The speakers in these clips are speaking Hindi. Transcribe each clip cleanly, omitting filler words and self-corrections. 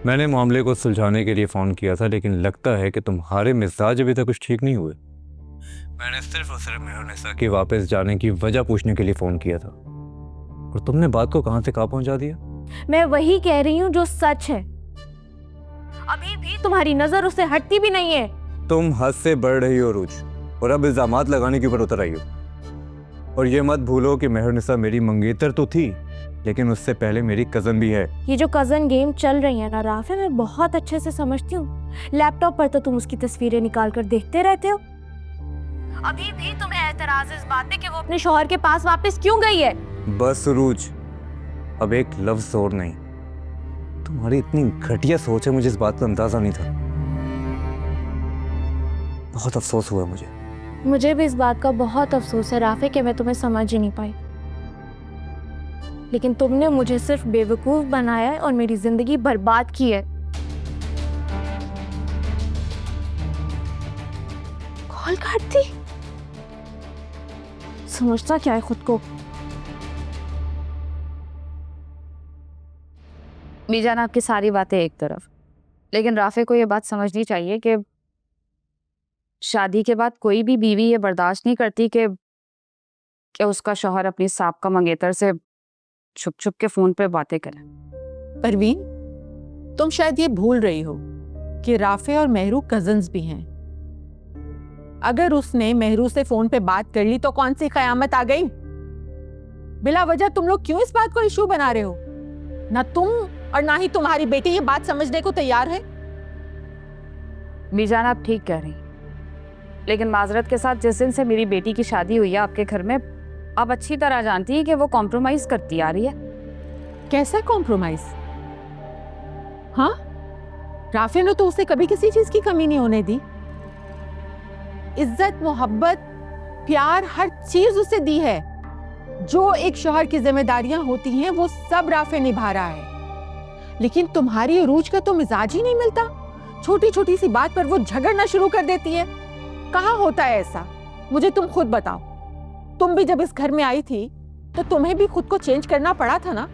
मैंने मामले को सुलझाने के लिए फ़ोन किया था, लेकिन लगता है कि तुम्हारे मिजाज अभी तक कुछ ठीक नहीं हुए। मैंने सिर्फ और सिर्फ मेहरुनिसा के वापस जाने की वजह पूछने के लिए फ़ोन किया था, और तुमने बात को कहाँ से कहाँ पहुँचा दिया। मैं वही कह रही हूँ जो सच है। अभी भी तुम्हारी नजर उससे हटती भी नहीं है। तुम हद से बढ़ रही हो रूज, और अब इल्जामात लगाने के ऊपर उतर आई हो। और ये मत भूलो कि मेहरुनिसा मेरी मंगेतर तो थी, लेकिन उससे पहले मेरी कज़न भी है। ये जो कजन गेम चल रही है ना राफे, मैं बहुत अच्छे से समझती हूँ। लैपटॉप पर तो तुम उसकी तस्वीरें निकाल कर देखते रहते हो। अभी भी तुम्हें एतराज इस बात पे कि वो अपने शौहर के पास वापस क्यों गई है। बस रूज, अब एक लफ्ज़ और नहीं। तुम्हारी इतनी घटिया सोच है, मुझे इस बात का अंदाजा नहीं था। बहुत अफसोस हुआ मुझे। मुझे भी इस बात का बहुत अफसोस है राफे कि मैं तुम्हें समझ ही नहीं पाई। लेकिन तुमने मुझे सिर्फ बेवकूफ बनाया है और मेरी जिंदगी बर्बाद की है। कॉल काट दी। समझता क्या है खुद को। मीजान, आपकी सारी बातें एक तरफ, लेकिन राफे को ये बात समझनी चाहिए कि शादी के बाद कोई भी बीवी ये बर्दाश्त नहीं करती कि उसका शौहर अपनी साबका मंगेतर से छुप छुप के फोन पे बातें करे। परवीन, तुम शायद ये भूल रही हो कि राफे और मेहरू कजन्स भी हैं। अगर उसने मेहरू से फोन पे बात कर ली तो कौन सी कयामत आ गई। बिला वजह तुम लोग क्यों इस बात को इशू बना रहे हो। ना तुम और ना ही तुम्हारी बेटी ये बात समझने को तैयार है। मीजान, आप ठीक कह रही, लेकिन माजरत के साथ जिस दिन से मेरी बेटी की शादी हुई है आपके घर में, आप अच्छी तरह जानती हैं कि वो कॉम्प्रोमाइज करती आ रही है। कैसा कॉम्प्रोमाइज? हाँ, राफे ने तो उसे कभी किसी चीज की कमी नहीं होने दी। इज्जत, मोहब्बत, प्यार, हर चीज उसे दी है। जो एक शौहर की जिम्मेदारियां होती हैं वो सब राफे निभा रहा है। लेकिन तुम्हारी अरूज का तो मिजाज ही नहीं मिलता। छोटी छोटी सी बात पर वो झगड़ना शुरू कर देती है। कहाँ होता है ऐसा? मुझे तुम खुद बताओ। तुम भी जब इस घर में आई थी तो तुम्हें भी खुद को चेंज करना पड़ा था ना।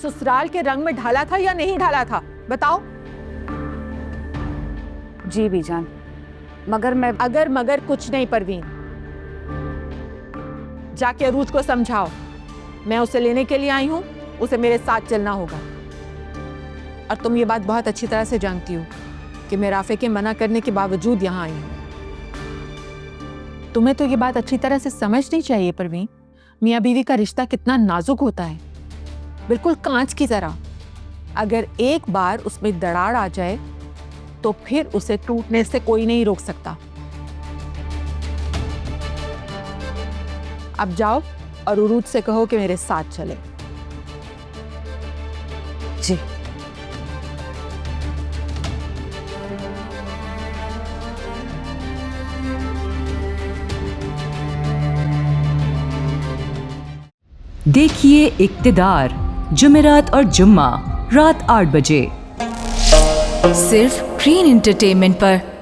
ससुराल के रंग में ढाला था या नहीं ढाला था, बताओ। जी बीजान, मगर मैं अगर मगर कुछ नहीं परवीन। जाके अरूज को समझाओ, मैं उसे लेने के लिए आई हूं, उसे मेरे साथ चलना होगा। और तुम ये बात बहुत अच्छी तरह से जानती हो कि मैं राफे के मना करने के बावजूद यहां आई हूं। तुम्हें तो ये बात अच्छी तरह से समझनी चाहिए परवीन। मियाँ बीवी का रिश्ता कितना नाजुक होता है, बिल्कुल कांच की तरह। अगर एक बार उसमें दरार आ जाए तो फिर उसे टूटने से कोई नहीं रोक सकता। अब जाओ और उरूज से कहो कि मेरे साथ चले। जी। देखिए इक्तिदार, जुमेरात और जुम्मा रात 8 बजे सिर्फ ग्रीन एंटरटेनमेंट पर।